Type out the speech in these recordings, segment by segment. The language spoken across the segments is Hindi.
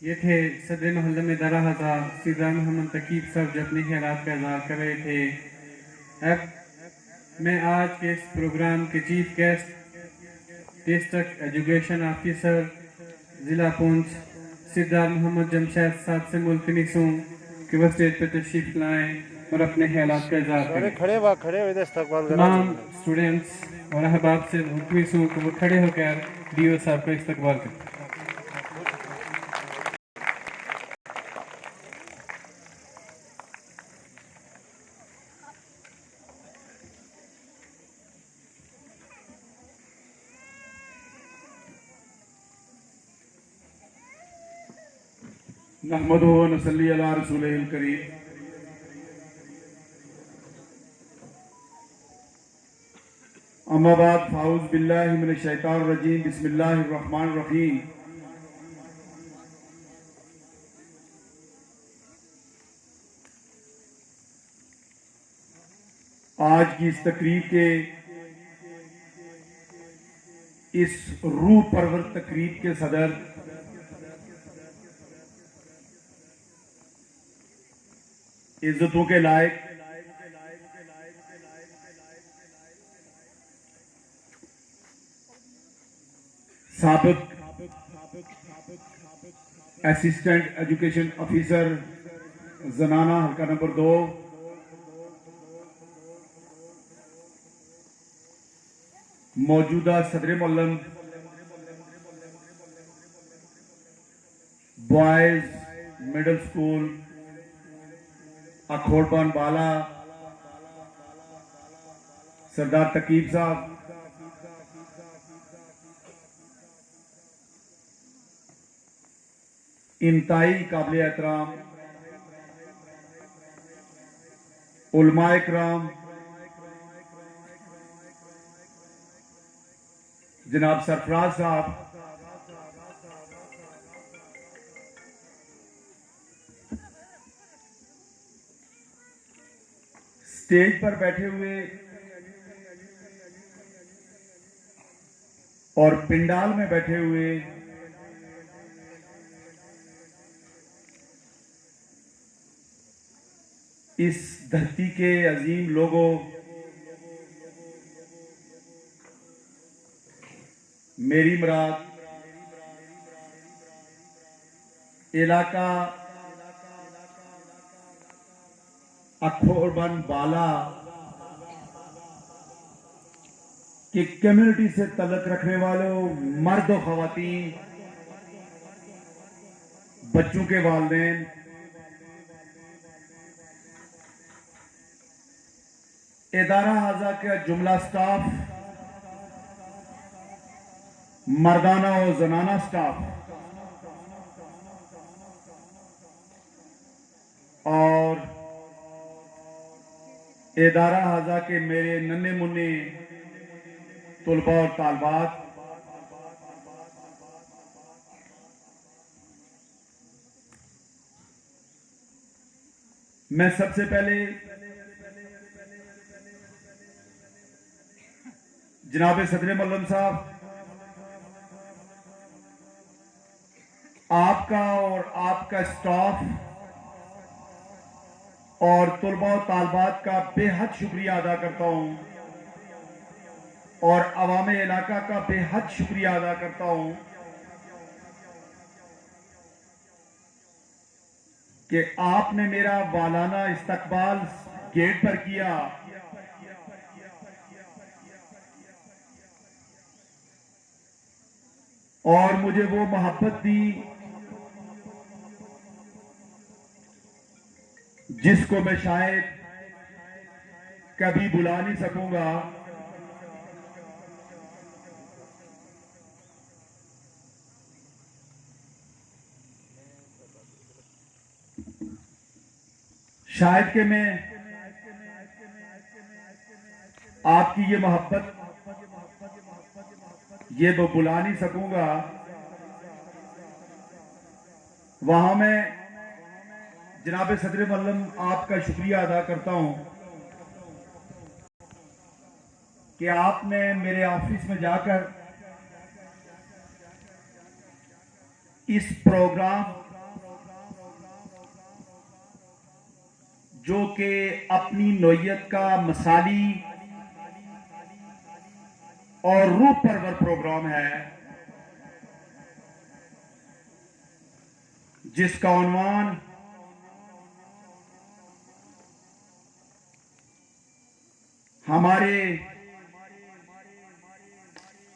ये थे सदर मोहल्ले में दरा हज़ा सीधा मोहम्मद तकीब साहब जो अपने ख्यालात का इज़हार कर रहे थे। अब मैं आज के इस प्रोग्राम के chief guest district education officer ज़िला पुंछ सिद्धार मोहम्मद जमशेद साहब से मुल्तमिस हूँ कि वह स्टेज पर तशरीफ लाएँ और अपने ख्यालात का इज़हार करें। तमाम स्टूडेंट्स और अहबाब से मुल्तमिस हूँ कि वो खड़े होकर डीओ साहब का इस्तकबाल करें। नहमदुहु व नसल्ली अला रसूलिहिल करीम। अम्मा बाद फाऊज़ बिल्लाहि मिनश शैतानिर रजीम बिस्मिल्लाहिर रहमानिर रहीम। आज की इस तकरीब के इस रूह परवर तकरीब के सदर इज्जतों के लायक साबिक असिस्टेंट एजुकेशन ऑफिसर जनाना हल्का नंबर 2, मौजूदा सदर मोहल्लम बॉयज मिडिल स्कूल अखोड़बान बाला सरदार तकीब साहब, इंतहाई काबिल एहतराम उलमाए किराम, जनाब सरफराज साहब, स्टेज पर बैठे हुए और पिंडाल में बैठे हुए इस धरती के अजीम लोगों, मेरी मुराद इलाका अखोड़बन बाला की कम्युनिटी से तल्लुक रखने वालों, मर्द और खवातीन, बच्चों के वालिदैन, इदारा हाजा का जुमला स्टाफ, मर्दाना और जनाना स्टाफ और इदारा हाजा के मेरे नन्हे मुन्ने तुलबा और तालबात, मैं सबसे पहले जनाब सदर मोहल्लम साहब, आपका और आपका स्टाफ और तुलबा और तालबात का बेहद शुक्रिया अदा करता हूं और अवाम इलाका का बेहद शुक्रिया अदा करता हूं कि आपने मेरा वालाना इस्तकबाल गेट पर किया और मुझे वो मोहब्बत दी जिसको मैं शायद कभी भुला नहीं सकूंगा। शायद कि मैं आपकी ये मोहब्बत ये वो भुला नहीं सकूंगा। वहां मैं जनाब सदर मोहल्लम आपका शुक्रिया अदा करता हूं कि आपने मेरे ऑफिस में जाकर इस प्रोग्राम जो कि अपनी नौयत का मसाली और रूह परवर प्रोग्राम है, जिसका उन्वान हमारे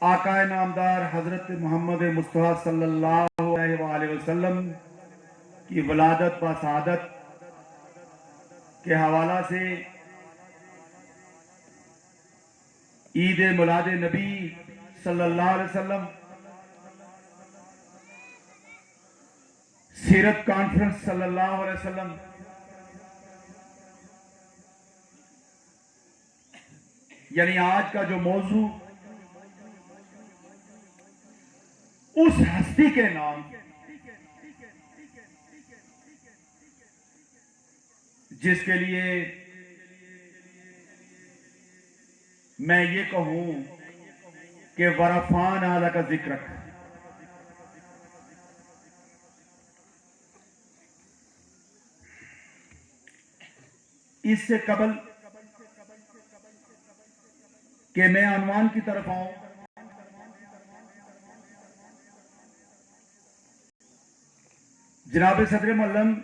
आकाए नामदार हजरत मोहम्मद मुस्तफा सल्लल्लाहु अलैहि वसल्लम की वलादत व शहादत के हवाला से ईद मिलाद नबी सल्लल्लाहु अलैहि वसल्लम, सीरत कॉन्फ्रेंस सल्लल्लाहु अलैहि वसल्लम, यानी आज का जो मौजू उस हस्ती के नाम जिसके लिए मैं ये कहूं कि वरफान आला का जिक्र। इससे कबल कि मैं अनुमान की तरफ आऊं, जनाब सदर मल्लम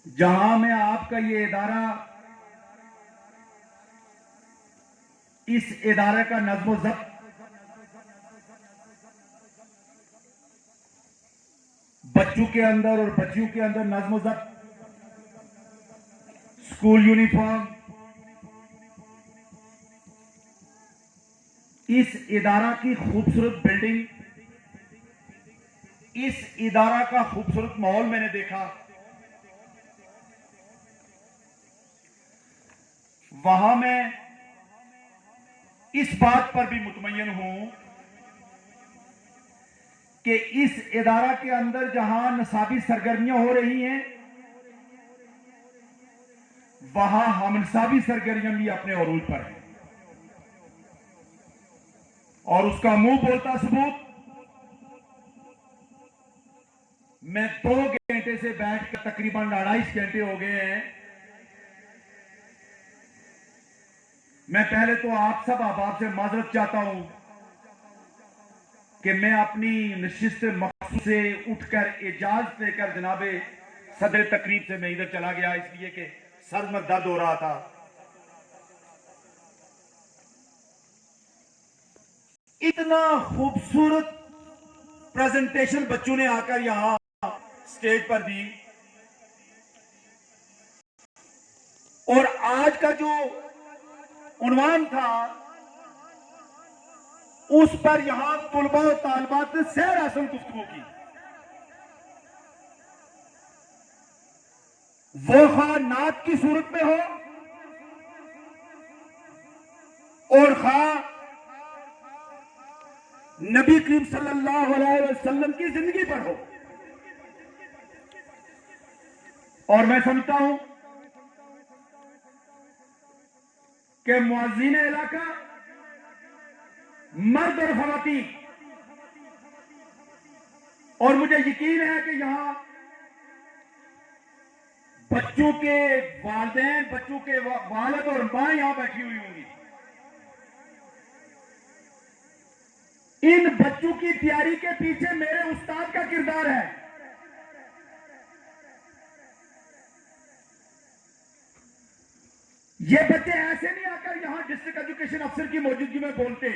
जहां में आपका ये इदारा, इस इदारे का नज़्म ज़ब्त बच्चों के अंदर और बच्चियों के अंदर नज़्म ज़ब्त, स्कूल यूनिफॉर्म, इस इदारा की खूबसूरत बिल्डिंग, इस इदारा का खूबसूरत माहौल मैंने देखा। वहां मैं इस बात पर भी मुतमय्यन हूं कि इस इदारा के अंदर जहां नसाबी सरगर्मियां हो रही हैं, वहां हमनसाबी सरगर्मियां भी अपने अरूज पर हैं। और उसका मुंह बोलता सबूत, मैं 2 घंटे से बैठकर तकरीबन 2.5 घंटे हो गए हैं। मैं पहले तो आप सब अहबाब से माजरत चाहता हूं कि मैं अपनी नशिस्त मखसूस से उठकर इजाजत लेकर जनाबे सदर तकरीब से मैं इधर चला गया, इसलिए कि सर में दर्द हो रहा था। इतना खूबसूरत प्रेजेंटेशन बच्चों ने आकर यहां स्टेज पर दी, और आज का जो उन्वान था उस पर यहां तुलबा और तालबात ने सैर हासिल गुफ्तगू की। वो खा नात की सूरत में हो और खा नबी करीम सल्लल्लाहु अलैहि वसल्लम की जिंदगी पर हो। और मैं समझता हूं कि मुअज्जिन इलाका, मर्द और खवातीन, और मुझे यकीन है कि यहां बच्चों के वालिदैन, बच्चों के वालिद और मां यहां बैठी हुई होंगी। इन बच्चों की तैयारी के पीछे मेरे उस्ताद का किरदार है। ये बच्चे ऐसे नहीं आकर यहां डिस्ट्रिक्ट एजुकेशन अफसर की मौजूदगी में बोलते,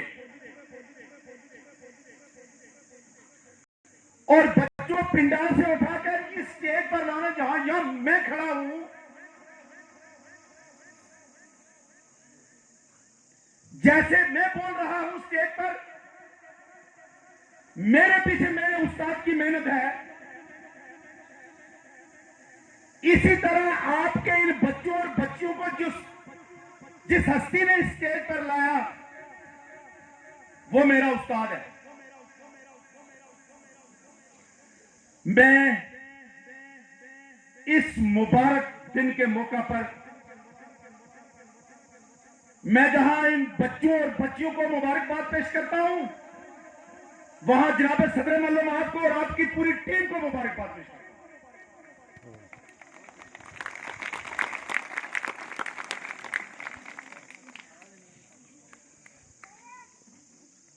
और बच्चों पिंडाल से उठाकर इस स्टेज पर लाना जहां यहां मैं खड़ा हूं, जैसे मैं बोल रहा हूं स्टेज पर, मेरे पीछे मेरे उस्ताद की मेहनत है। इसी तरह आपके इन बच्चों और बच्चियों को जिस हस्ती ने स्टेज पर लाया, वो मेरा उस्ताद है। मैं इस मुबारक दिन के मौका पर मैं जहां इन बच्चों और बच्चियों को मुबारकबाद पेश करता हूं, वहां जनाब सदर मल्लम आपको और आपकी पूरी टीम को मुबारकबाद पेश करें।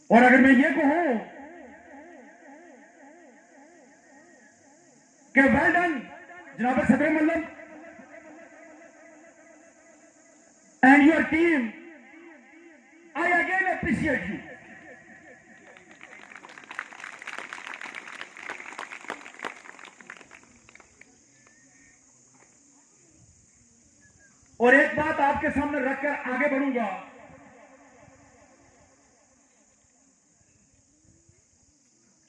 और अगर मैं ये कहूं कि वेल डन जनाब सदर मल्लम and your team, I again appreciate you. और एक बात आपके सामने रखकर आगे बढ़ूंगा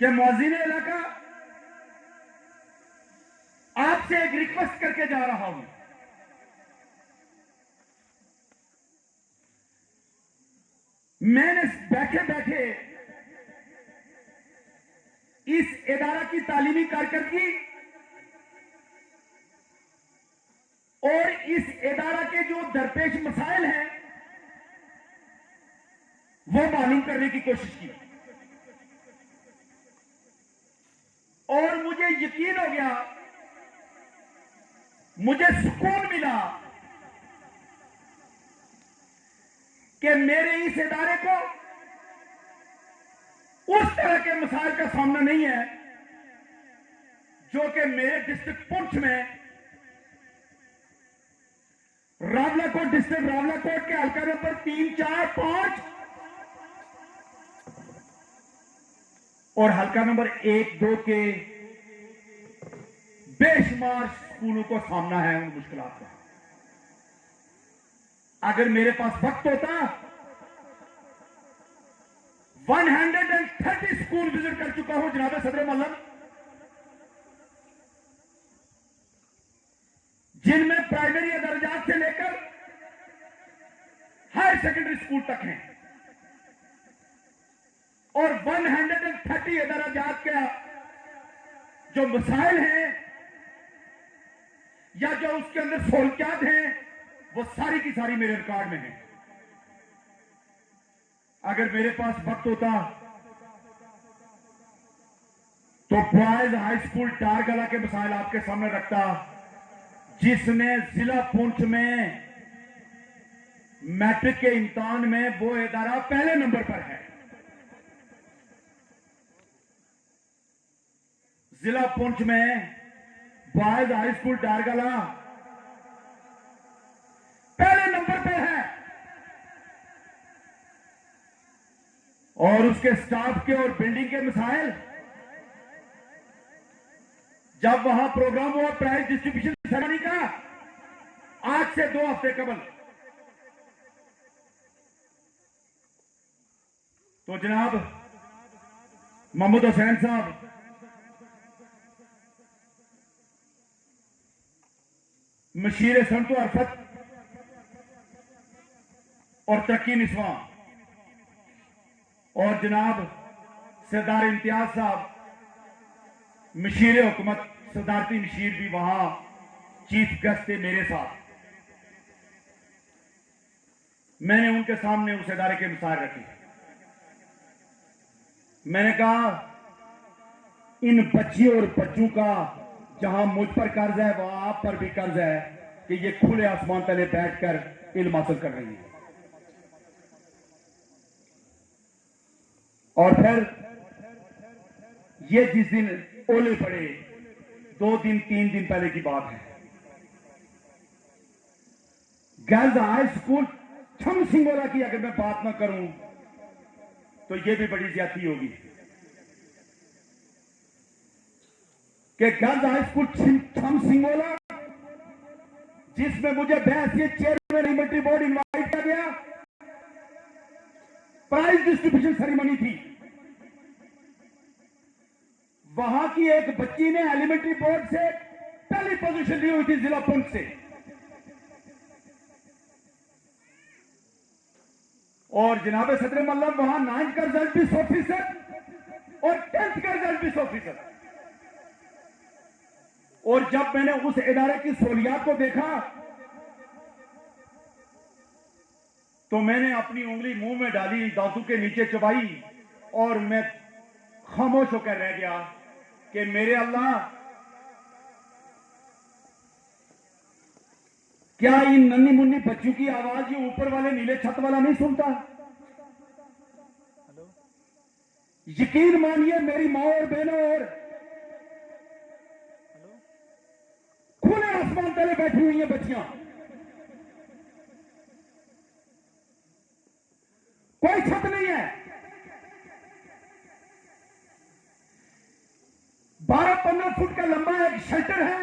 कि मौजीन इलाका आपसे एक रिक्वेस्ट करके जा रहा हूं। मैंने बैठे बैठे इस इदारा की तालीमी कारकर्दगी और इस इदारा के जो दरपेश मसाइल हैं वो मालूम करने की कोशिश की, और मुझे यकीन हो गया, मुझे सुकून मिला कि मेरे इस इदारे को उस तरह के मसाइल का सामना नहीं है जो कि मेरे डिस्ट्रिक्ट पुंछ में रावलाकोट डिस्ट्रिक्ट रावलाकोट के हल्का नंबर 3, 4, 5 और हल्का नंबर 1, 2 के बेशुमार स्कूलों को सामना है उन मुश्किलात का। अगर मेरे पास वक्त होता 130 स्कूल विजिट कर चुका हूं जनाब सदर मल्लम, जिनमें प्राइमरी दर्जात से लेकर हायर सेकेंडरी स्कूल तक हैं, और 130 दर्जात का जो मसाइल हैं या जो उसके अंदर सहूलियात हैं वो सारी की सारी मेरे रिकॉर्ड में है। अगर मेरे पास वक्त होता तो बॉयज हाई स्कूल टारगला के मसाइल आपके सामने रखता, जिसने जिला पुंछ में मैट्रिक के इम्तिहान में वो इदारा पहले नंबर पर है। जिला पुंछ में बॉयज हाई स्कूल टारगला पहले नंबर पर है, और उसके स्टाफ के और बिल्डिंग के मसाइल, जब वहां प्रोग्राम हुआ प्राइज डिस्ट्रीब्यूशन सेरेमनी का आज से 2 हफ्ते कबल, तो जनाब मोहम्मद हुसैन साहब मशीर संतो अरफत और तरक्की निस्वा और जनाब सरदार इम्तियाज साहब मशीर हुकूमत सदारती मशीर भी वहां चीफ गेस्ट थे मेरे साथ। मैंने उनके सामने उस इदारे के मसाइल रखे। मैंने कहा इन बच्चियों और बच्चों का जहां मुझ पर कर्ज है वहां आप पर भी कर्ज है कि ये खुले आसमान तले बैठकर इल्म हासिल कर रही है। और फिर ये जिस दिन ओले पड़े 2 दिन 3 दिन पहले की बात है, गर्ल्स हाई स्कूल छम सिंगोला की अगर मैं बात ना करूं तो ये भी बड़ी ज्यादती होगी कि गर्ल्स हाई स्कूल छम सिंगोला, जिसमें मुझे बहसीयत चेयरमैन एलिमेंट्री बोर्ड इनवाइट किया गया, प्राइज डिस्ट्रीब्यूशन सेरेमनी थी। वहां की एक बच्ची ने एलिमेंट्री बोर्ड से पहली पोजीशन ली हुई थी जिला पुंछ से, और जनाब सदर मल्लम वहां 9th का रिजल्ट भी 100% और 10th का रिजल्ट भी 100%। और जब मैंने उस इदारे की सहूलियात को देखा तो मैंने अपनी उंगली मुंह में डाली, दांतों के नीचे चबाई, और मैं खामोश होकर रह गया कि मेरे अल्लाह, क्या इन नन्ही मुन्नी बच्चों की आवाज ये ऊपर वाले नीले छत वाला नहीं सुनता? यकीन मानिए मेरी माँ और बहनों, और खुले आसमान तले बैठी हुई हैं बच्चियां, कोई छत नहीं है। 12-15 फुट का लंबा एक शेल्टर है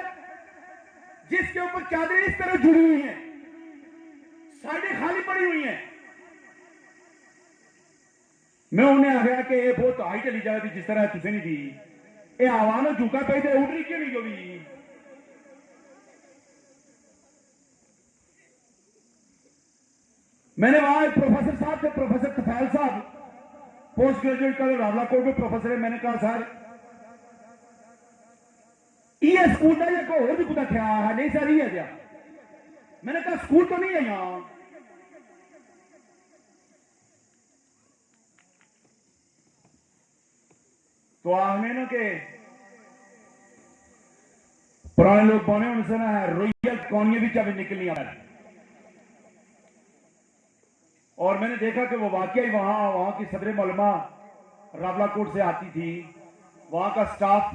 जिसके ऊपर चादरें इस तरह जुड़ी हुई हैं, साइडें खाली पड़ी हुई हैं। मैं उन्हें आ गया कि ये बहुत हाई चली जाती जिस तरह तुझे नहीं दी, ये आवानो झुका पे उठ रही क्यों नहीं जो भी। मैंने वहां एक प्रोफेसर साहब थे, प्रोफेसर तफैल साहब, पोस्ट ग्रेजुएट का रावलाकोट में प्रोफेसर है। मैंने कहा सर ये स्कूल का ये को भी कुछ ख्या है नहीं सर, ये क्या? मैंने कहा स्कूल तो नहीं है यहां। तो आने ना के पुराने लोग बने उनसे ना रोयल कॉनियां भी चाबी निकलनी आ रही। और मैंने देखा कि वो वाकई वहां की सदर मौलमा रावलाकोट से आती थी। वहां का स्टाफ,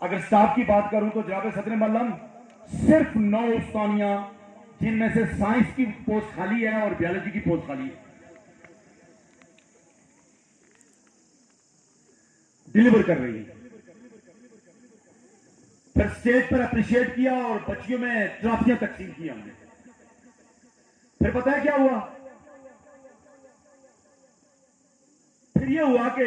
अगर स्टाफ की बात करूं तो जनाब सदर मौलम सिर्फ 9 उस्तानियां, जिनमें से साइंस की पोस्ट खाली है और बायोलॉजी की पोस्ट खाली है, डिलीवर कर रही है। फिर स्टेज पर अप्रिशिएट किया और बच्चियों में ट्रॉफियां तकसीम की हमने। फिर पता है क्या हुआ? फिर ये हुआ कि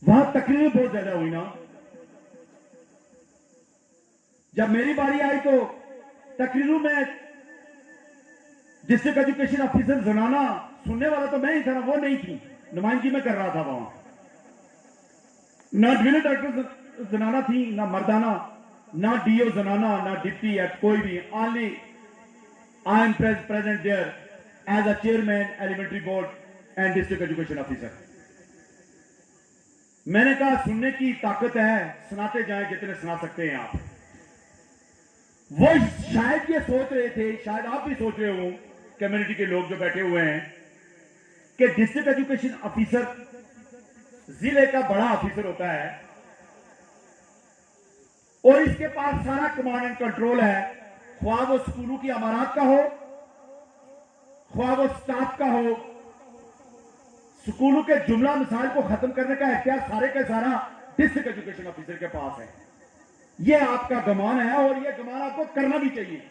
वहां तकरीरें बहुत ज्यादा हुई ना। जब मेरी बारी आई तो तकरीरों में डिस्ट्रिक्ट एजुकेशन ऑफिसर जनाना सुनने वाला तो मैं ही था ना, वो नहीं थी, नुमाइंदगी में कर रहा था वहां। ना डिविजनल डायरेक्टर जनाना थी, ना मर्दाना, ना डीओ जनाना, ना डिप्टी एक्ट, कोई भी। Only I am present there as a chairman elementary board and district education officer. मैंने कहा सुनने की ताकत है, सुनाते जाएं जितने सुना सकते हैं आप। वो शायद ये सोच रहे थे, शायद आप भी सोच रहे हो, कम्युनिटी के लोग जो बैठे हुए हैं, कि डिस्ट्रिक्ट एजुकेशन ऑफिसर जिले का बड़ा ऑफिसर होता है और इसके पास सारा कमांड एंड कंट्रोल है, ख्वाह वो स्कूलों की अमारत का हो, ख्वाह वो स्टाफ का हो। स्कूलों के जुमला मिसाल को खत्म करने का इख्तियार सारे का सारा डिस्ट्रिक्ट एजुकेशन ऑफिसर के पास है। यह आपका गमान है और यह गमान आपको करना भी चाहिए।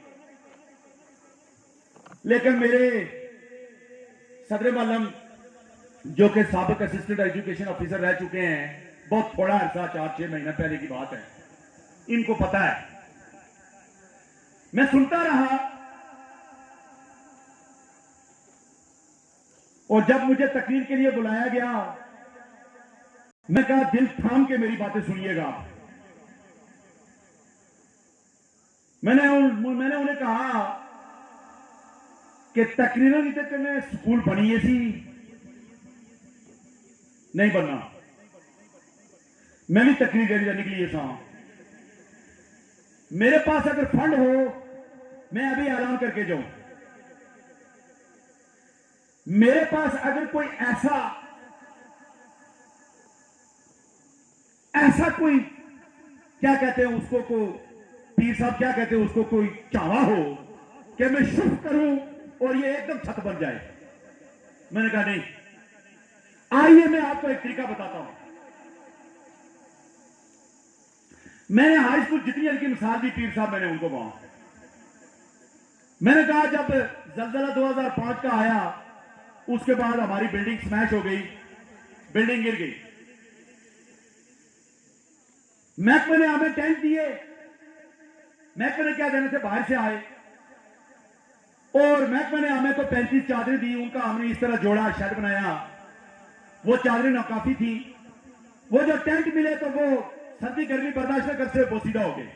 लेकिन मेरे सदर मौलम जो कि साबिक असिस्टेंट एजुकेशन ऑफिसर रह चुके हैं, बहुत थोड़ा अरसा, 4-6 महीना पहले की बात है, इनको पता है। मैं सुनता रहा और जब मुझे तकरीर के लिए बुलाया गया, मैं कहा दिल थाम के मेरी बातें सुनिएगा। मैंने उन्हें कहा कि तकरीरों की तक स्कूल बनी सी नहीं बनना। मैं भी तकरीर देने निकली था। मेरे पास अगर फंड हो, मैं अभी ऐलान करके जाऊं, मेरे पास अगर कोई ऐसा कोई क्या कहते हैं उसको, को पीर साहब क्या कहते हैं उसको, कोई चावा हो कि मैं शुभ करूं और ये एकदम छत बन जाए। मैंने कहा नहीं, आइए मैं आपको एक तरीका बताता हूं। मैंने हाई स्कूल जितनी हल्की मिसाल दी पीर साहब, मैंने उनको वहां मैंने कहा जब जलजला 2005 का आया, उसके बाद हमारी बिल्डिंग स्मैश हो गई, बिल्डिंग गिर गई। महकमे ने हमें टेंट दिए, महकमे ने क्या देने थे, बाहर से आए, और महकमे ने हमें तो 35 चादरें दी। उनका हमने इस तरह जोड़ा, शेड बनाया। वो चादरें नाकाफी थी। वो जो टेंट मिले तो वो सर्दी गर्मी बर्दाश्त न करते बोसीदा हो गए,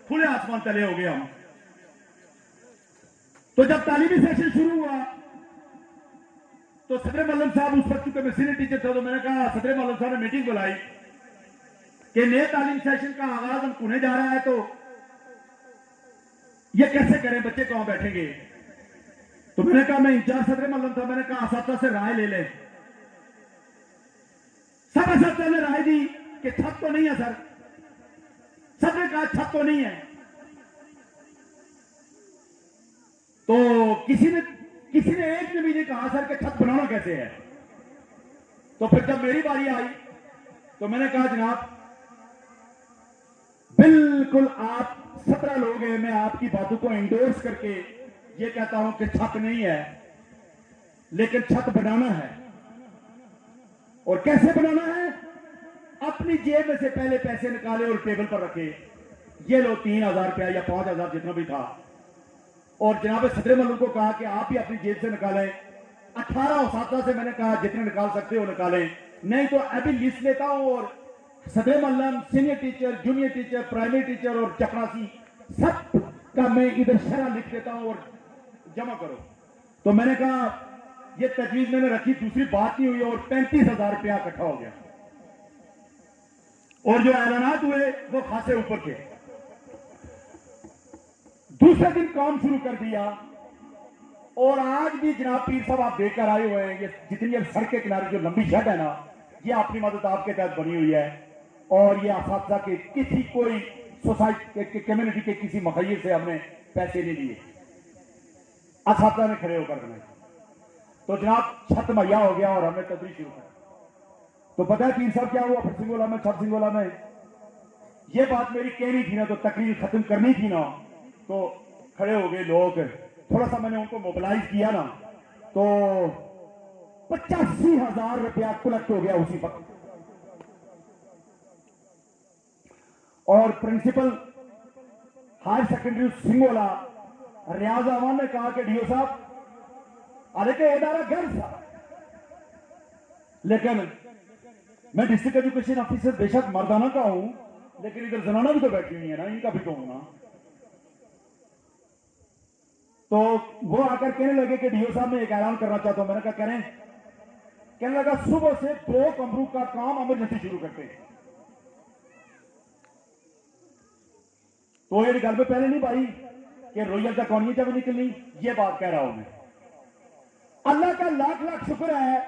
खुले आसमान तले हो गए हम। तो जब तालीमी सेशन शुरू हुआ तो सदर मल्लम साहब उस वक्त चूंकि मैं सीनियर टीचर था, तो मैंने कहा, सदर मल्लम साहब ने मीटिंग बुलाई कि नए तालीम सेशन का आगाज हम पुणे जा रहा है, तो ये कैसे करें, बच्चे कहां बैठेंगे। तो मैंने कहा, मैं इंचार्ज सदर मल्लम था, मैंने कहा असातिज़ा से राय ले लें। सब असातिज़ा ने राय दी कि छत तो नहीं है सर। सबने कहा छत तो नहीं है। तो किसी ने एक ने भी नहीं कहा सर कि छत बनाना कैसे है। तो फिर जब मेरी बारी आई तो मैंने कहा, जनाब बिल्कुल आप 17 लोग हैं, मैं आपकी बातों को इंडोर्स करके ये कहता हूं कि छत नहीं है, लेकिन छत बनाना है। और कैसे बनाना है? अपनी जेब में से पहले पैसे निकाले और टेबल पर रखे। ये लो 3,000 रुपया या 5,000 जितना भी था। और जनाब सदर मल्लम को कहा कि आप ही अपनी जेब से निकालें। 18 उस्ताद से मैंने कहा जितने निकाल सकते हो निकालें, नहीं तो अभी लिस्ट लेता हूं और सदर मल्लम, senior teacher, junior teacher, primary teacher और चपरासी सब का मैं इधर शरह लिख देता हूं और जमा करो। तो मैंने कहा ये तजवीज मैंने रखी, दूसरी बात नहीं हुई और 35,000 रुपया इकट्ठा हो गया। और जो ऐलानात हुए वो खासे ऊपर थे। दूसरे दिन काम शुरू कर दिया और आज भी जनाब पीर साहब आप देखकर आए हुए हैं, ये जितनी सड़क के किनारे जो लंबी शेड है ना, ये अपनी मदद आपके तहत बनी हुई है। और ये असातिज़ा के किसी कोई सोसाइटी के कम्युनिटी के किसी मुखैर से हमने पैसे नहीं लिए, असातिज़ा ने खड़े होकर बनाए। तो जनाब छत मुहैया हो गया और हमने तदरीस शुरू कर। तो पता है पीर साहब क्या हुआ फिर सिंगोला में, छत सिंगोला में? ये बात मेरी कहनी थी ना, तो तकरीर खत्म करनी थी ना, तो खड़े हो गए लोग। थोड़ा सा मैंने उनको मोबिलाइज किया ना, तो 85,000 रुपया कलेक्ट हो गया उसी वक्त। और प्रिंसिपल हायर सेकेंडरी सिंगोला रियाज अहमद ने कहा कि डीओ साहब, अरे के इदारा गर्व था, लेकिन मैं डिस्ट्रिक्ट एजुकेशन ऑफिसर बेशक मर्दाना का हूं, लेकिन इधर जनाना भी तो बैठी हुई है ना, इनका भी तो होना। तो वो आकर कहने लगे कि डीओ साहब मैं एक ऐलान करना चाहता हूं। मैंने कहा करें। कहने लगा सुबह से 2 कमरों का काम इमरजेंसी शुरू करते हैं। तो ये गल में पहले नहीं पाई कि रोइयल का कौन जब निकलनी, ये बात कह रहा हूं मैं। अल्लाह का लाख लाख शुक्र है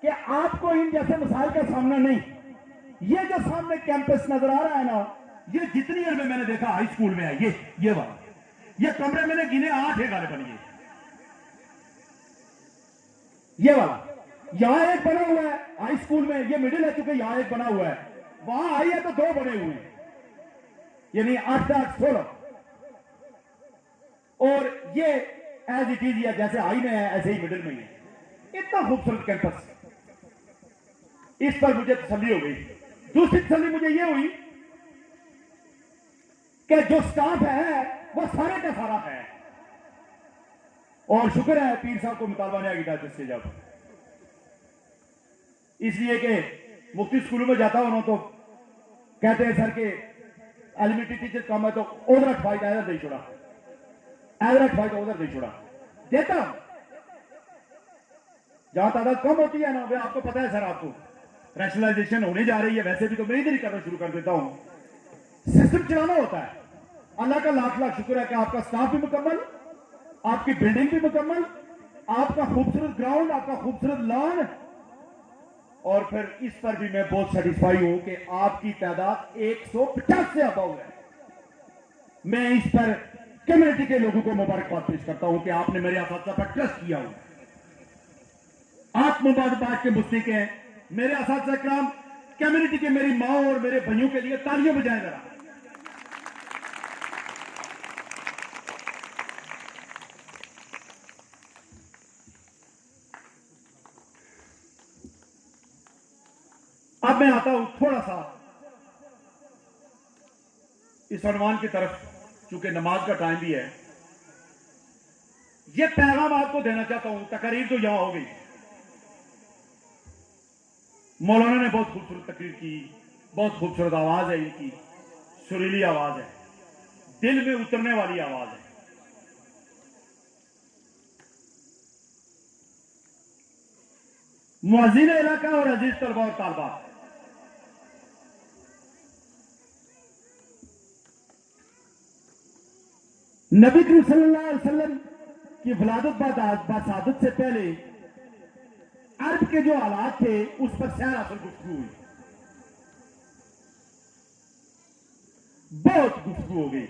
कि आपको इन जैसे मसाइल का सामना नहीं। ये जो सामने कैंपस नजर आ रहा है ना, ये जितनी देर में मैंने देखा हाई स्कूल में है, ये वाला, ये कमरे मैंने गिने 8 है गाने बनिए। ये वाला यहां एक बना हुआ है हाई स्कूल में, ये मिडिल है चूंकि यहां एक बना हुआ है, वहां आई है तो 2 बने हुए हैं, यानी 8 8 16। और ये एज इट इज या जैसे हाई में है ऐसे ही मिडिल में है। इतना खूबसूरत कैंपस, इस पर मुझे तसल्ली हो गई। दूसरी तसल्ली मुझे ये हुई कि जो स्टाफ है वो सारे का सारा है। और शुक्र है पीर साहब को मुतालबा नहीं आगे था से जब, इसलिए कि मुफ्ती स्कूलों में जाता हूं ना, तो कहते हैं सर के एलिमेंट्री टीचर कम है तो उधर अठवाइट इधर दे छोड़ा, इधर अठवाइट उधर दे छोड़ा देता हूं। जहां तादाद कम होती है ना, वे आपको पता है सर, आपको रैशनलाइजेशन होने जा रही है, वैसे भी तो मैं इधर ही करना शुरू कर देता हूं। सिस्टम चलाना होता है। अल्लाह का लाख लाख शुक्र है कि आपका स्टाफ भी मुकम्मल, आपकी बिल्डिंग भी मुकम्मल, आपका खूबसूरत ग्राउंड, आपका खूबसूरत लॉन। और फिर इस पर भी मैं बहुत सेटिस्फाई हूं कि आपकी तादाद 150 से अबव है। मैं इस पर कम्युनिटी के लोगों को मुबारकबाद पेश करता हूं कि आपने मेरे असातिज़ा पर ट्रस्ट किया हो। आप मुबारकबाद के मुस्तहिक हैं। मेरे असातिज़ा इकराम, कम्युनिटी के मेरी माँ और मेरे भाइयों के लिए तालियां बजाएं जरा। अब मैं आता हूं थोड़ा सा इस फरमान की तरफ, चूंकि नमाज का टाइम भी है। यह पैगाम आपको देना चाहता हूं। तकरीर तो यहां हो गई, मौलाना ने बहुत खूबसूरत तकरीर की, बहुत खूबसूरत आवाज है इनकी, सुरीली आवाज है, दिल में उतरने वाली आवाज है। मुअज्जिन इलाका और अजीज तलबा और तालबात, नबी करीम सल्लल्लाहु अलैहि वसल्लम की विलादत बासादत से पहले अरब के जो हालात थे उस पर सैर हासिल गुफ्तगू हुई, बहुत गुफ्तगू हो गई।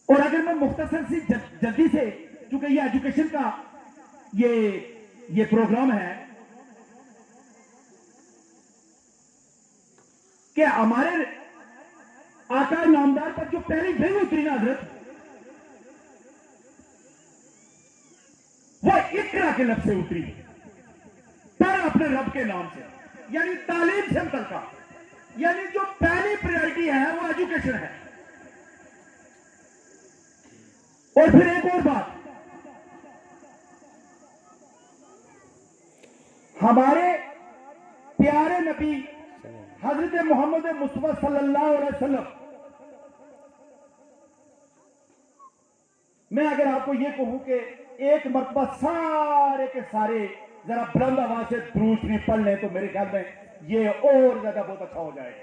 और अगर मैं मुख्तसर सी जल्दी से, चूंकि ये एजुकेशन का ये प्रोग्राम है, कि हमारे आका नामदार पर जो पहली वही उतरी ना हजरत, वो इकरा के लफ्ज से उतरी, पर अपने रब के नाम से, यानी तालीम से मुतल्लिका, यानी जो पहली प्रायोरिटी है वो एजुकेशन है। और फिर एक और बात, हमारे प्यारे नबी हजरत मोहम्मद मुस्तफा सल्लल्लाहु अलैहि वसल्लम, मैं अगर आपको यह कहूं कि एक मरतबा सारे के सारे जरा बुलंद आवाज से दुरूद शरीफ पढ़ लें तो मेरे ख्याल में ये और ज्यादा बहुत अच्छा हो जाएगा।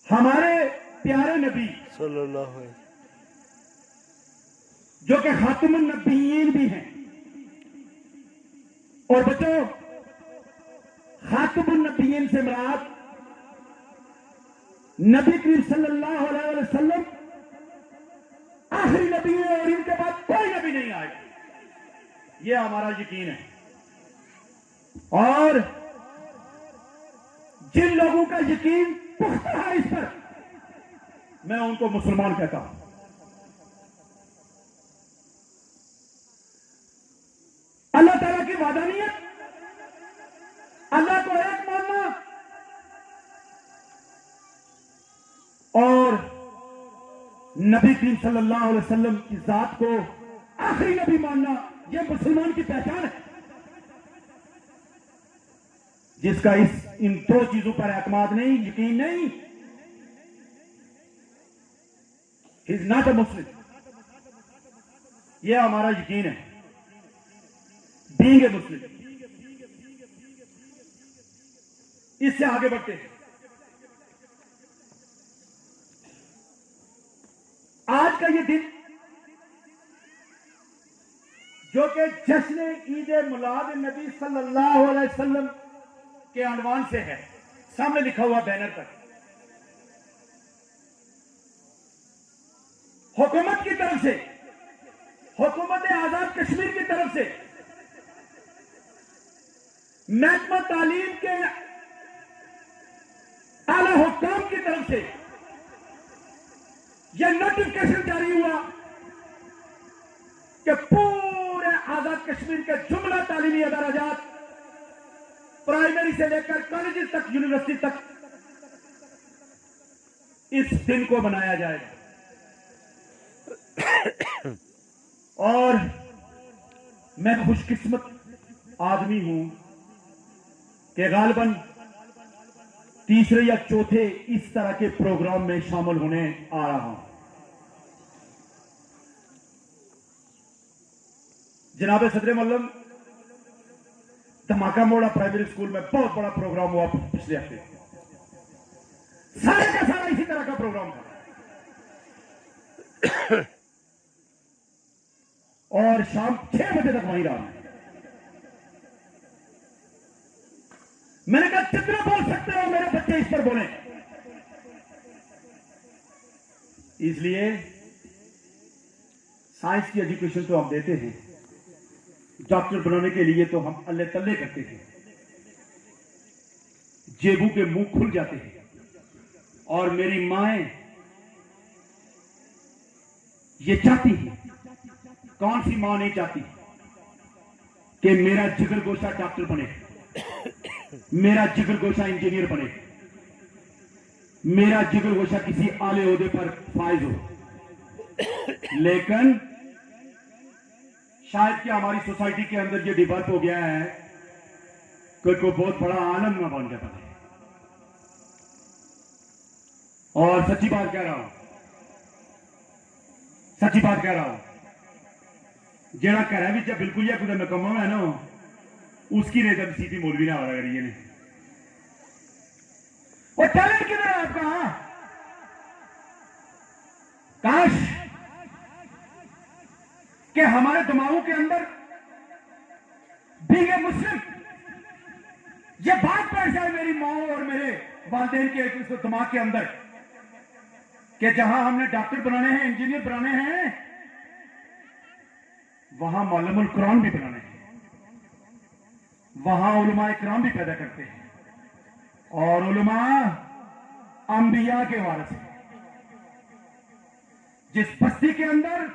हमारे प्यारे नबी सल्लल्लाहु अलैहि जो कि खातिमुन नबीयीन भी हैं, और बच्चों खातिमुन नबीयीन से मुराद नबी करीम सल्लल्लाहु अलैहि वसल्लम आखिरी नबी है और इनके बाद कोई नबी नहीं आएगा, यह हमारा यकीन है। और जिन लोगों का यकीन पुख्ता है इस पर, मैं उनको मुसलमान कहता हूं। अल्लाह ताला की वादानियत, अल्लाह को एक मानना और नबी करीम सल्लल्लाहु अलैहि वसल्लम की जात को आखिरी नबी मानना, यह मुसलमान की पहचान है। जिसका इन दो चीजों पर एतमाद नहीं, यकीन नहीं, ही इज नॉट अ मुस्लिम। यह हमारा यकीन है, बीइंग ए मुस्लिम। इससे आगे बढ़ते हैं। आज का ये दिन जो कि जश्न ईद मिलाद नबी सल्लल्लाहु अलैहि वसल्लम के अनवान से है, सामने लिखा हुआ बैनर पर, हुकूमत की तरफ से, हुकूमत आजाद कश्मीर की तरफ से, महकमा तालीम के आला हुक्काम की तरफ से यह नोटिफिकेशन जारी हुआ कि पूरे आजाद कश्मीर के जुमला तालीमी अदाराजात, प्राइमरी से लेकर कॉलेज तक, यूनिवर्सिटी तक, इस दिन को मनाया जाएगा। और मैं खुशकिस्मत आदमी हूं कि गालिबन तीसरे या चौथे इस तरह के प्रोग्राम में शामिल होने आ रहा हूं। जनाब सदर मल्लम, धमाका मोड़ा प्राइमरी स्कूल में बहुत बड़ा प्रोग्राम हुआ पिछले हफ्ते, सारे का सारा इसी तरह का प्रोग्राम था। और शाम 6 बजे तक वहीं रहा। मैंने कहा जितना बोल सकते हो मेरे बच्चे इस पर बोले। इसलिए साइंस की एजुकेशन तो हम देते हैं, डॉक्टर बनाने के लिए तो हम अल्ले तल्ले करते हैं, जेबू के मुंह खुल जाते हैं। और मेरी माएं ये चाहती हैं, कौन सी मां नहीं चाहती कि मेरा जिगर गोशा डॉक्टर बने, मेरा जिगर गोशा इंजीनियर बने, मेरा जिगर गोशा किसी आले ओहदे पर फायज हो। लेकिन शायद कि हमारी सोसाइटी के अंदर ये डिबेट हो गया है कि कोई बहुत बड़ा आलम ना बन जाता है। और सच्ची बात कह रहा हूं, सच्ची बात कह रहा हूं। जेड़ा घर है भी बिल्कुल या कुछ नकम्मा है ना, उसकी रेत सीधी मौलवी ने आवाज करी ने। और टैलेंट किधर है आपका? काश कि हमारे दिमागों के अंदर बींगे मुस्लिम ये बात बैठ जाए मेरी माँ और मेरे वालिदैन के दिमाग के अंदर कि जहां हमने डॉक्टर बनाने हैं, इंजीनियर बनाने हैं, वहां मौलमुल कुरान भी बनाने हैं, वहां उलमाए किराम भी पैदा करते हैं। और उलमा अंबिया के वारिस हैं। जिस बस्ती के अंदर,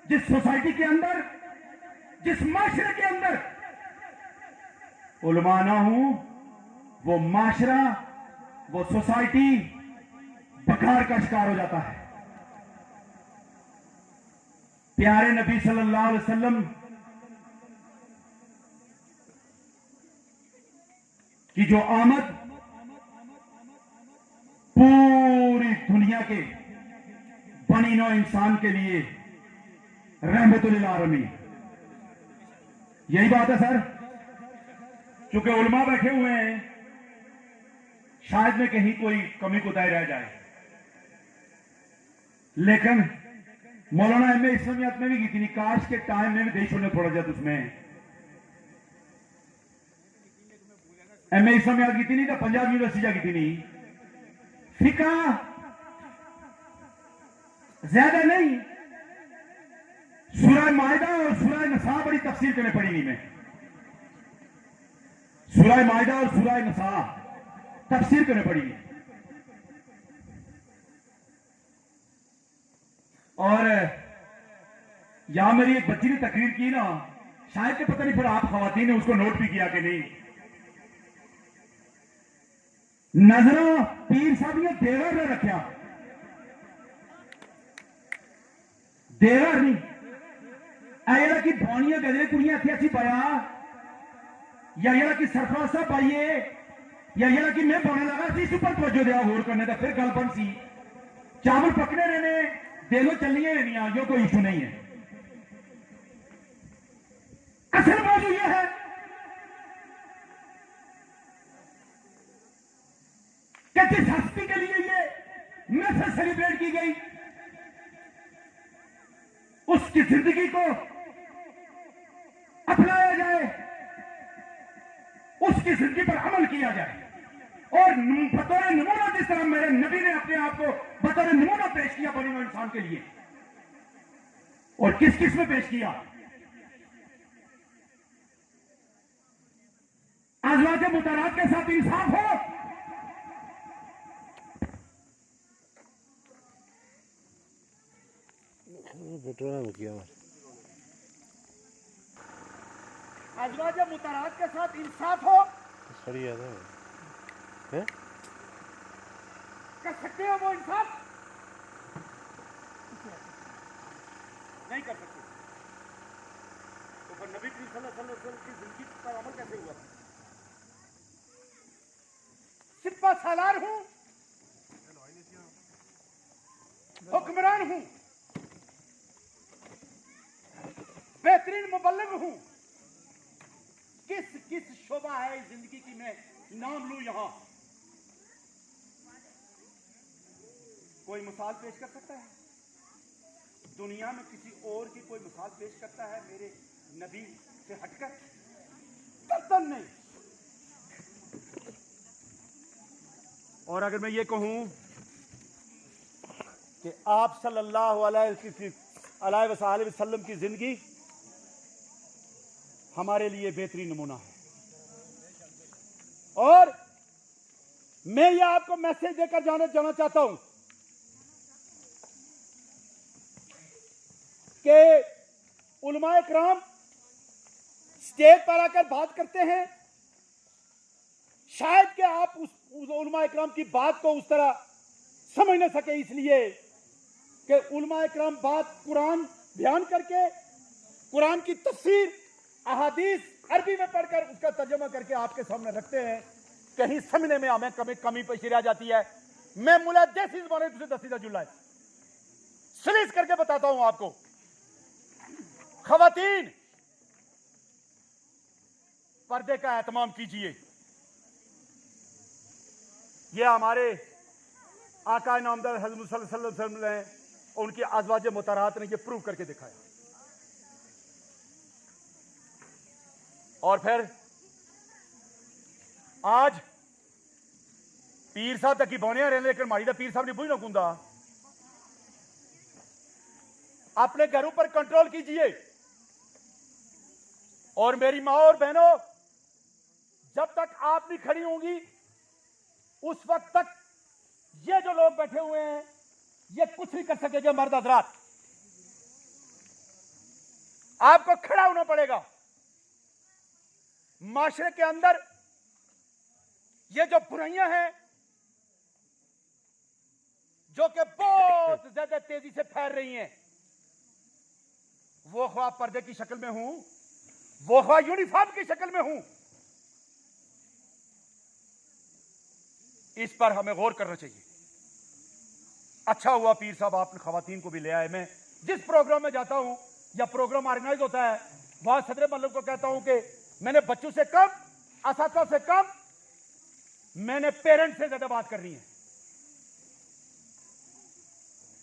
जिस सोसाइटी के अंदर, जिस माशरे के अंदर उलमा ना हो, वो माशरा, वो सोसाइटी बखार का शिकार हो जाता है। प्यारे नबी सल्लल्लाहु अलैहि वसल्लम की जो आमद पूरी दुनिया के बनी नौ इंसान के लिए रहमतुल आलमीन, यही बात है सर। क्योंकि उलमा बैठे हुए हैं, शायद में कहीं कोई कमी कोताही रह जाए, लेकिन मौलाना एम ए इस्लामियात में भी की थी, काश के टाइम में भी देश ने थोड़ा जाता उसमें एम ए इस्लामियात की थी नहीं, तो पंजाब यूनिवर्सिटी जा की थी नहीं, फिका ज्यादा नहीं, सूरह मायदा और सूरह नसा बड़ी तफसीर करने पड़ी नहीं। मैं सूरह मायदा और सूरह नसा तफसीर करने पड़ी नहीं। और यहां मेरी एक बच्ची ने तकरीर की ना, शायद के पता नहीं फिर आप खवातीन ने उसको नोट भी किया कि नहीं। नजरा पीर साहब ने देवर ने रखा, देवर नहीं ऐसा कि भाणियां गजरे कुड़ियां इतनी अच्छी पाया, या ये कि सरफराज साहब पाइए, या ये कि मैं पाने लगा सी सुपर तवज्जो दिया होर करने का, फिर गल बन सी चावल पकने रहने देलो चलनिए रहनिया, जो कोई इशू नहीं है। असल मौजूद यह है कि जिस हस्ती के लिए ये महफिल सेलिब्रेट की गई, उसकी जिंदगी को अपनाया जाए, उसकी जिंदगी पर अमल किया जाए, और बतौर नमूना, जिस तरह मेरे नबी ने अपने आप को बतौर नमूना पेश किया बनी हुए इंसान के लिए, और किस किस में पेश किया। अज़वाज मुतारात के साथ इंसाफ हो, अज़वाज मुतारात के साथ इंसाफ हो, कर सकते हो वो इंसाफ? नहीं कर सकते। तो फिर नबी करीम सल्लल्लाहु अलैहि वसल्लम की जिंदगी पर अमल कैसे हुआ? सिपा सालार हूं, हुक्मरान हूं, बेहतरीन मुबल्लिग हूं, किस किस शोभा है इस जिंदगी की मैं नाम लूं यहां? कोई मिसाल पेश कर सकता है? दुनिया में किसी और की कोई मिसाल पेश करता है मेरे नबी से हटकर? कतई नहीं। और अगर मैं ये कहूं कि आप सल्लल्लाहु अलैहि वसल्लम की जिंदगी हमारे लिए बेहतरीन नमूना है, और मैं ये आपको मैसेज देकर जाना चाहता हूं कि उलमाए किराम स्टेज पर आकर बात करते हैं, शायद कि आप उस उलमाए किराम की बात को उस तरह समझ न सके, इसलिए कि उलमाए किराम बात कुरान बयान करके, कुरान की तफसीर अहादीस अरबी में पढ़कर उसका तर्जुमा करके आपके सामने रखते हैं। कहीं समझने में हमें कमी पेशी रह जाती है मैं मुला देसी जबान तुझे दसी दा जुल्ला है सलीस करके बताता हूं आपको। खवातीन, पर्दे का एहतमाम कीजिए। ये हमारे आका नामदार हज़रत सल्लल्लाहु अलैहि वसल्लम ने उनकी अज़वाज मुतहरात ने ये प्रूव करके दिखाया। और फिर आज पीर साहब तक की बौनिया रहे, लेकिन माड़ी दा पीर साहब ने बुझ ना कुंदा। अपने घरों पर कंट्रोल कीजिए। और मेरी मां और बहनों, जब तक आप नहीं खड़ी होंगी उस वक्त तक ये जो लोग बैठे हुए हैं ये कुछ नहीं कर सकेंगे। मर्द हजरात, आपको खड़ा होना पड़ेगा। माशरे के अंदर ये जो बुराइयां हैं जो कि बहुत ज्यादा तेजी से फैल रही हैं, वो ख्वाब पर्दे की शक्ल में हूं, वो ख्वाब यूनिफॉर्म की शक्ल में हूं, इस पर हमें गौर करना चाहिए। अच्छा हुआ पीर साहब आपने खवातीन को भी ले आए। मैं जिस प्रोग्राम में जाता हूं या प्रोग्राम ऑर्गेनाइज होता है वहां सदर मल्लम को कहता हूं कि मैंने बच्चों से कम, असातिज़ा से कम, मैंने पेरेंट्स से ज्यादा बात करनी है।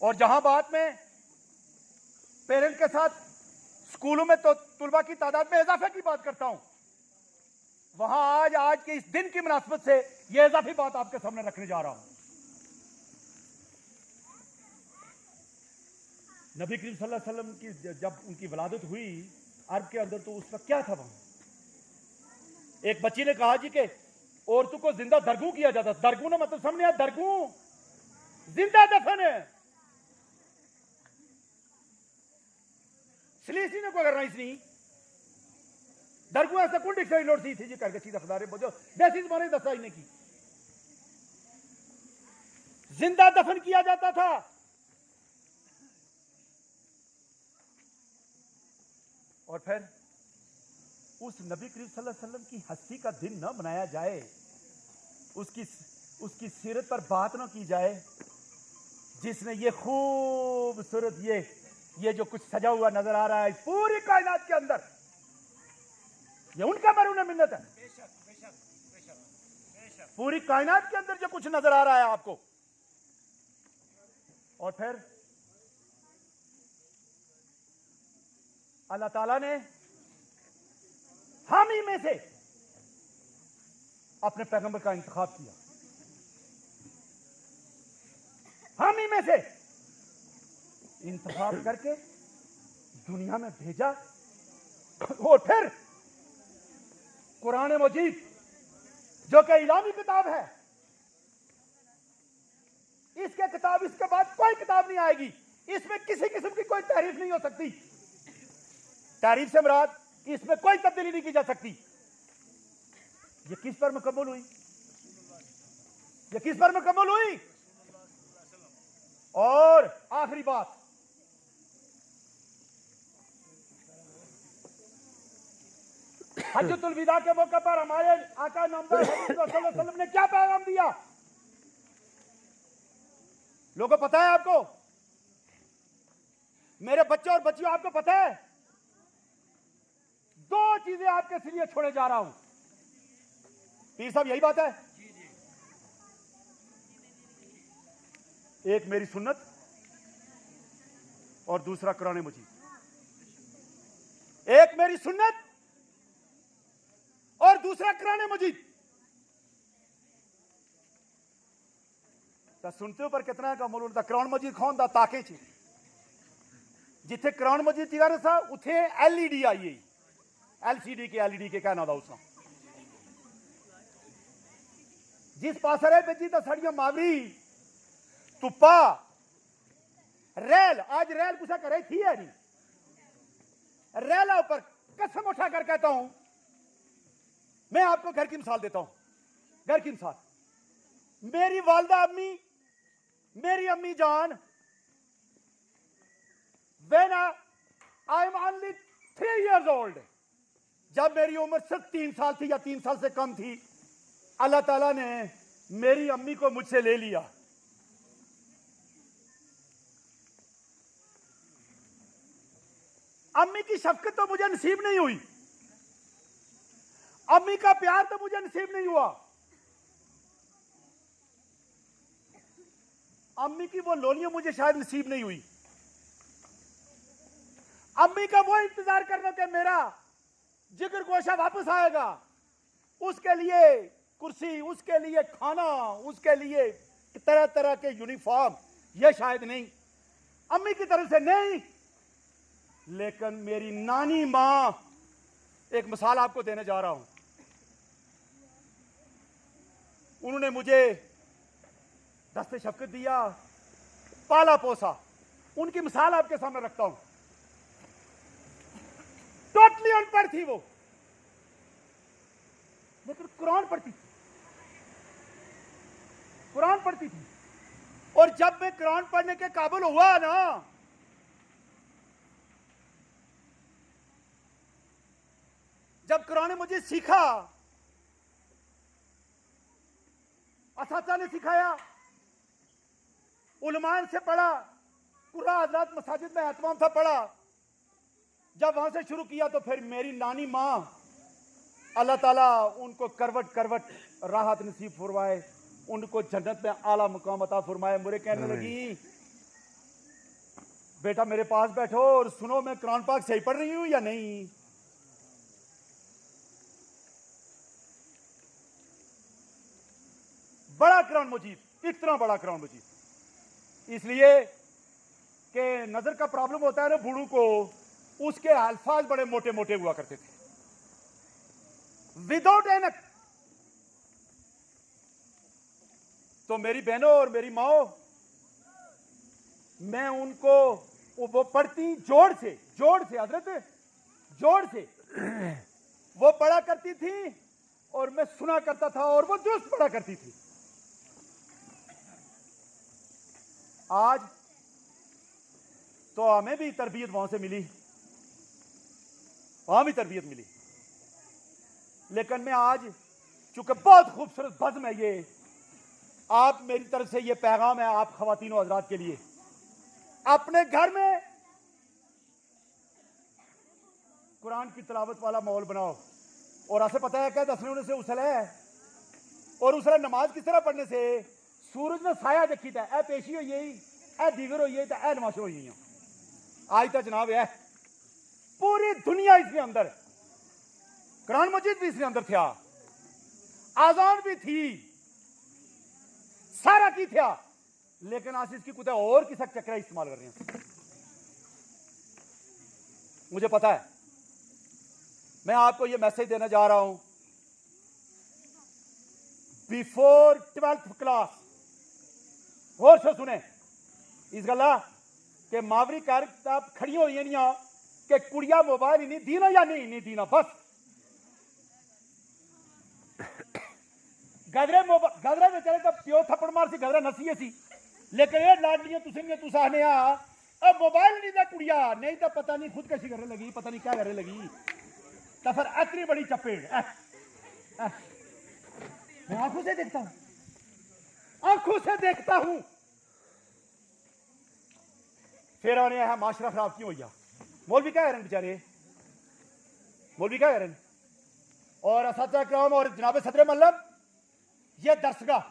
और जहां बात में पेरेंट के साथ स्कूलों में तो तुलबा की तादाद में इजाफे की बात करता हूं, वहां आज के इस दिन की मुनासबत से यह इजाफी बात आपके सामने रखने जा रहा हूं। नबी करीम सल्लल्लाहु अलैहि वसल्लम की जब उनकी वलादत हुई अरब के अंदर, तो उस वक्त क्या था वहां? एक बच्ची ने कहा जी कि औरतों को जिंदा दरगू किया जाता। दरगू ना मतलब सामने आया, दरगू जिंदा दफन है। सलीसी ने कोई करना इसनी दरगू ऐसा कौन डिक्शनरी लोड सी थी जी करके सीधा खदारे बोझो देसी जबाने दसा इन्हें की जिंदा दफन किया जाता था। और फिर उस नबी करीम सल्लल्लाहु अलैहि वसल्लम की हस्ती का दिन न मनाया जाए, उसकी सीरत पर बात न की जाए, जिसने ये खूबसूरत ये जो कुछ सजा हुआ नजर आ रहा है इस पूरी कायनात के अंदर, ये उनका मरून मिन्नत है। पूरी कायनात के अंदर जो कुछ नजर आ रहा है आपको। और फिर अल्लाह ताला ने हम ही में से अपने पैगंबर का इंतखाब किया, हम ही में से इंतखाब करके दुनिया में भेजा। और फिर कुरान मजीद जो कि इलामी किताब है, इसके बाद कोई किताब नहीं आएगी, इसमें किसी किस्म की कोई तारीफ नहीं हो सकती। तारीफ से मुराद इसमें कोई तब्दीली नहीं की जा सकती। ये किस पर मुकम्मल हुई? ये किस पर मुकम्मल हुई? और आखिरी बात, हज्जतुल विदा के मौके पर हमारे आका नामदार हज़रत सल्लल्लाहु अलैहि वसल्लम ने क्या पैगाम दिया? लोगों पता है आपको? मेरे बच्चे और बच्चियों आपको पता है? दो चीजें आपके लिए छोड़े जा रहा हूं। पीर साहब यही बात है? एक मेरी सुन्नत और दूसरा कुरान मजीद। एक मेरी सुन्नत और दूसरा कुरान मजीद। तो सुनते हो पर कितना का मुल होता? कुरान मजीद कौन दा ताके च जिथे कुरान मजीद थी ना सा उथे एलईडी आई है, एलसीडी के एलईडी के कहना था उसका। जिस पासरे बेची तो साड़ियां मावरी तुप्पा रेल, आज रेल कुछ करे थी है नहीं, रेला ऊपर कसम उठा कर कहता हूं, मैं आपको घर की मिसाल देता हूं। घर की मिसाल, मेरी वालदा अम्मी, मेरी अम्मी जान, when I am only 3 years old, जब मेरी उम्र सिर्फ 3 साल थी या 3 साल से कम थी, अल्लाह ताला ने मेरी अम्मी को मुझसे ले लिया की शफकत तो मुझे नसीब नहीं हुई, अम्मी का प्यार तो मुझे नसीब नहीं हुआ, अम्मी की वो लोलियां मुझे शायद नसीब नहीं हुई, अम्मी का वो इंतजार करना कि मेरा जिगर गोशा वापस आएगा, उसके लिए कुर्सी, उसके लिए खाना, उसके लिए तरह तरह के यूनिफॉर्म, ये शायद नहीं, अम्मी की तरफ से नहीं। लेकिन मेरी नानी मां, एक मिसाल आपको देने जा रहा हूं, उन्होंने मुझे दस्ते शफकत दिया, पाला पोसा, उनकी मिसाल आपके सामने रखता हूं। टोटली अनपढ़ थी वो, लेकिन कुरान पढ़ती थी, कुरान पढ़ती थी। और जब मैं कुरान पढ़ने के काबिल हुआ ना, जब कुरान ने मुझे सीखा, असातिज़ा ने सिखाया, उलमा से पढ़ा, कुरान हज़रात मसाजिद में एहतमाम था पढ़ा, जब वहां से शुरू किया तो फिर मेरी नानी मां, अल्लाह ताला उनको करवट करवट राहत नसीब फरमाए, उनको जन्नत में आला मुकाम अता फरमाए, मुझे कहने लगी बेटा मेरे पास बैठो और सुनो मैं कुरान पाक सही पढ़ रही हूं या नहीं। बड़ा कुरान मजीद, इतना बड़ा कुरान मजीद, इसलिए कि नजर का प्रॉब्लम होता है ना बूढ़ू को, उसके अल्फाज बड़े मोटे मोटे हुआ करते थे, विदाउट एनक। तो मेरी बहनों और मेरी माओ, मैं उनको, वो पढ़ती जोड़ से हजरत, जोड़ से वो पढ़ा करती थी और मैं सुना करता था और वो दुरुस्त पढ़ा करती थी। आज तो हमें भी तरबियत वहां से मिली, वहां भी तरबियत मिली, लेकिन मैं आज चूंकि बहुत खूबसूरत बज़्म है ये, आप मेरी तरफ से ये पैगाम है आप ख़वातीनो हज़रात के लिए, अपने घर में कुरान की तिलावत वाला माहौल बनाओ। और ऐसे पता है क्या दसने होने से उसल है, और उसने नमाज किस तरह पढ़ने से, सूरज ने साया देखी था, ए पेशी हुई है, ए दीगर हुई है, ए नमाज हुई है। आज तक जनाब है पूरी दुनिया इसके अंदर, कुरान मजीद भी इसके अंदर था, आजान भी थी, सारा की था, लेकिन आशीष की कुछ और किसा चक्कर इस्तेमाल कर रहे हैं। मुझे पता है, मैं आपको यह मैसेज देना जा रहा हूं, बिफोर 12th क्लास, गौर से सुने इस गला के मावरी कार खड़ी हुई नहीं कि कुड़िया मोबाइल ही नहीं दीना या नहीं दीना, बस गदरे में चले तो प्यो थप्पड़ मार सी गदरा नसीए सी, लेकिन ये लाडलियां तुसेंगे तुस आने अब मोबाइल नहीं था कुड़िया, नहीं तो पता नहीं खुदकशी करने लगी, पता नहीं क्या करने लगी, तो फिर इतनी बड़ी चपेट। मैं आंखों से देखता हूं, आंखों से देखता हूं, फिर आने है माशरा खराब क्यों हुआ, मौलवी क्या करें बेचारे, मौलवी क्या करें। और असातिज़ा किराम और जनाब सदर मल्लम, ये दर्सगाह,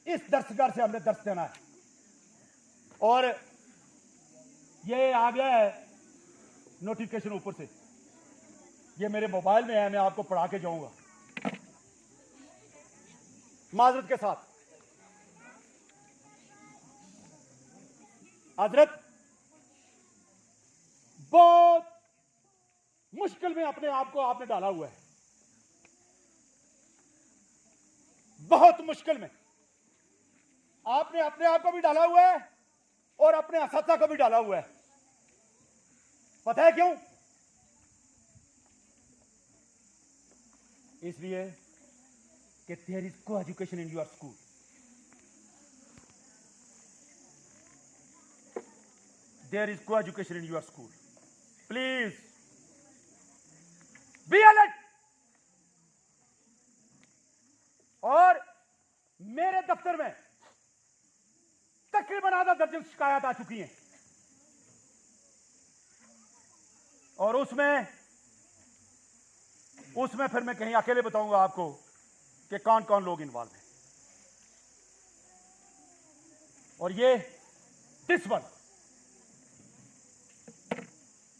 इस दर्सगाह से हमने दर्स देना है, और ये आ गया है नोटिफिकेशन ऊपर से, ये मेरे मोबाइल में है, मैं आपको पढ़ा के जाऊंगा माजरत के साथ। हजरत बहुत मुश्किल में अपने आप को आपने डाला हुआ है, बहुत मुश्किल में आपने अपने आप को भी डाला हुआ है और अपने असातिज़ा को भी डाला हुआ है। पता है क्यों? इसलिए कि देयर इज को education in your school. There is को education in your school. Please be alert. और मेरे दफ्तर में तकरीबन आधा दर्जन शिकायत आ चुकी हैं। और उसमें फिर मैं कहीं अकेले बताऊंगा आपको कि कौन कौन लोग इन्वॉल्व हैं। और ये दिस वन,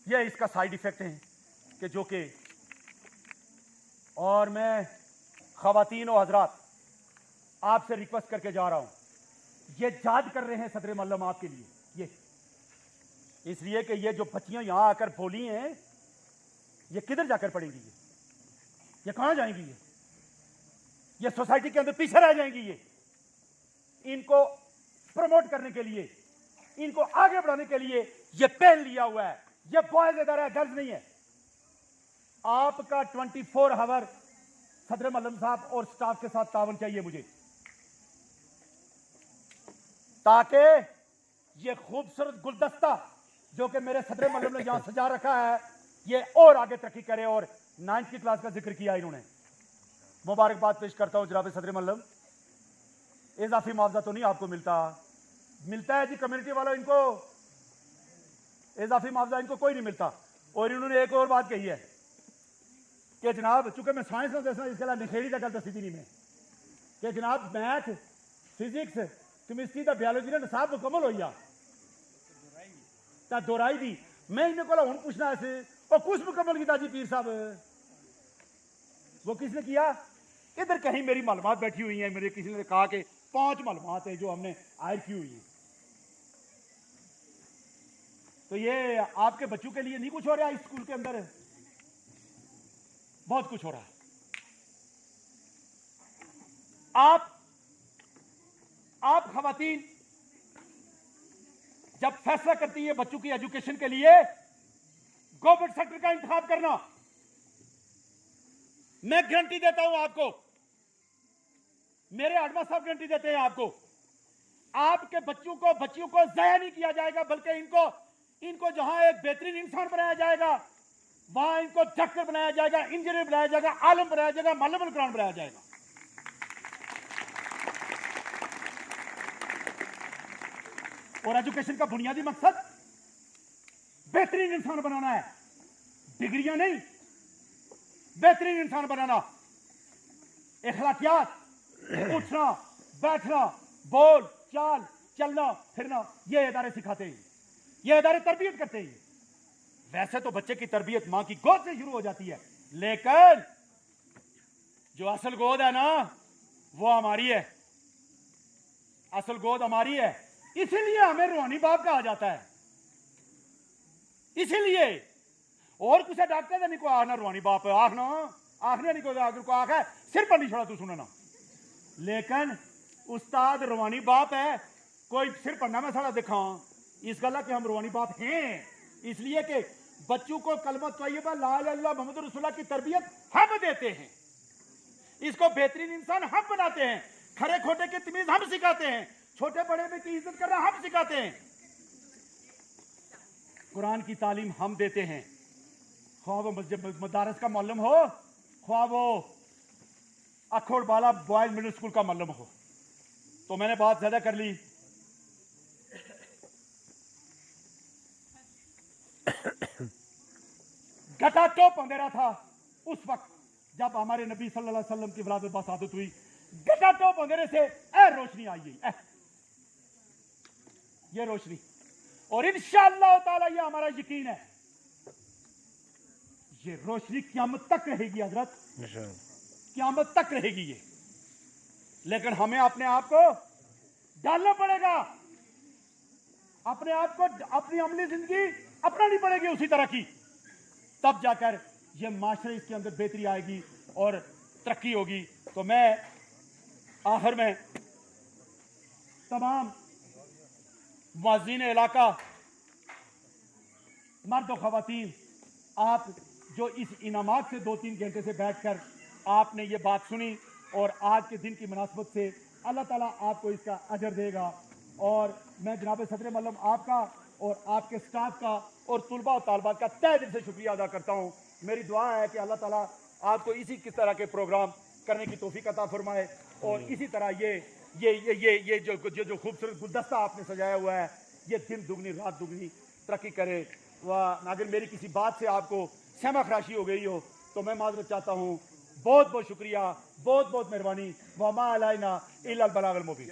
ये इसका साइड इफेक्ट है कि जो कि, और मैं खवातीन और हजरात आपसे रिक्वेस्ट करके जा रहा हूं, ये याद कर रहे हैं सदर मल्लम आपके लिए, ये इसलिए कि ये जो बच्चियां यहां आकर बोली हैं, ये किधर जाकर पड़ेंगी, ये कहां जाएंगी, ये सोसाइटी के अंदर पीछे रह जाएंगी। ये इनको प्रमोट करने के लिए, इनको आगे बढ़ाने के लिए ये पेन लिया हुआ है। ये बॉयज इधर है, गर्ल्स नहीं है। आपका 24 आवर सदर मल्लम साहब और स्टाफ के साथ तावन चाहिए मुझे, ताकि ये खूबसूरत गुलदस्ता जो कि मेरे सदर मल्लम ने यहां सजा रखा है, ये और आगे तरक्की करे। और 9th की क्लास का जिक्र किया इन्होंने, मुबारकबाद पेश करता हूं जनाब सदर मल्लम। इजाफी मुआवजा तो नहीं आपको मिलता है जी कम्युनिटी वालों, इनको इजाफी मुआवजा इनको कोई नहीं मिलता। और इन्होंने एक और बात कही है कि जनाब, चूंकि मैं साइंस में दसना इसके अलावा निखेड़ी का गल दसी थी नहीं मैं, कि जनाब मैथ फिजिक्स केमिस्ट्री का बायोलॉजी ने निसाब मुकम्मल हो गया दोहराई दी। मैं इन्हें को हूं पूछना ऐसे और कुछ मुकम्मल किया जी पीर साहब, वो किसने किया? इधर कहीं मेरी मालूमात बैठी हुई है, मेरे किसी ने कहा कि 5 मालूमात है जो हमने आयर की हुई है। तो ये आपके बच्चों के लिए नहीं कुछ हो रहा इस स्कूल के अंदर, बहुत कुछ हो रहा है। आप खवातीन जब फैसला करती है बच्चों की एजुकेशन के लिए, गवर्नमेंट सेक्टर का इंतखाब करना, मैं गारंटी देता हूं आपको, मेरे आडवा साहब गारंटी देते हैं आपको, आपके बच्चियों को जाया नहीं किया जाएगा, बल्कि इनको जहां एक बेहतरीन इंसान बनाया जाएगा, वहां इनको डॉक्टर बनाया जाएगा, इंजीनियर बनाया जाएगा, आलम बनाया जाएगा, मालम कुरान बनाया जाएगा। और एजुकेशन का बुनियादी मकसद बेहतरीन इंसान बनाना है, डिग्रियां नहीं, बेहतरीन इंसान बनाना। अखलाकियात, उठना बैठना, बोल चाल चलना फिरना, ये इदारे सिखाते हैं, ये इदारे तरबियत करते हैं। वैसे तो बच्चे की तरबियत मां की गोद से शुरू हो जाती है, लेकिन जो असल गोद है ना, वो हमारी है, असल गोद हमारी है। इसीलिए हमें रूहानी बाप कहा जाता है, इसीलिए। और कुछ डॉक्टर नहीं को आखना रूहानी बाप आखना, आखने नहीं को आख है सिर पर नहीं छोड़ा तू सुनना, लेकिन उस्ताद रूहानी बाप है, कोई सिर पढ़ना मैं सारा दिखा इस गला कि हम रूहानी बाप हैं, इसलिए कि बच्चों को कलमा तैयबा ला इलाहा इल्लल्लाह मुहम्मद रसूलुल्लाह की तरबियत हम देते हैं, इसको बेहतरीन इंसान हम बनाते हैं, खरे खोटे की तमीज हम सिखाते हैं, छोटे बड़े में की इज्जत करना हम सिखाते हैं, कुरान की तालीम हम देते हैं। ख्वाह वो मदारस का मौलम हो, ख्वाह वो अखोड़ बाला बॉयज मिडिल स्कूल का मौलम हो। तो मैंने बात ज्यादा कर ली। गटाटोप अंधेरा था उस वक्त जब हमारे नबी सल्लल्लाहु अलैहि वसल्लम की विलादत बसादत हुई, गटाटोप अंधेरे से रोशनी आई है, ये रोशनी। और इंशाअल्लाह ताला ये हमारा यकीन है, ये रोशनी क़यामत तक रहेगी हजरत, क़यामत तक रहेगी ये। लेकिन हमें अपने आप को डालना पड़ेगा, अपने आप को, अपनी अमली जिंदगी अपनानी पड़ेगी उसी तरह की, तब जाकर ये माशरे इसके अंदर बेहतरी आएगी और तरक्की होगी। तो मैं आखिर में तमाम मुअज्जिन इलाका, मर्द और खवातीन, आप जो इस इनामात से 2-3 घंटे से बैठकर आपने ये बात सुनी, और आज के दिन की मुनासबत से अल्लाह ताला आपको इसका अजर देगा। और मैं जनाब सदर मल्लम आपका और आपके स्टाफ का और तुलबा और तालबात का तहे दिल से शुक्रिया अदा करता हूँ। मेरी दुआ है कि अल्लाह ताला आपको इसी किस तरह के प्रोग्राम करने की तौफीक अता फरमाए, और इसी तरह ये जो खूबसूरत गुलदस्ता आपने सजाया हुआ है, ये दिन दुगनी रात दुगनी तरक्की करे। अगर मेरी किसी बात से आपको सहमा खराशी हो गई हो तो मैं माजरत चाहता हूँ। बहुत बहुत शुक्रिया, बहुत बहुत मेहरबानी। वमा अलैना इल्लल बलागुल मुबीन।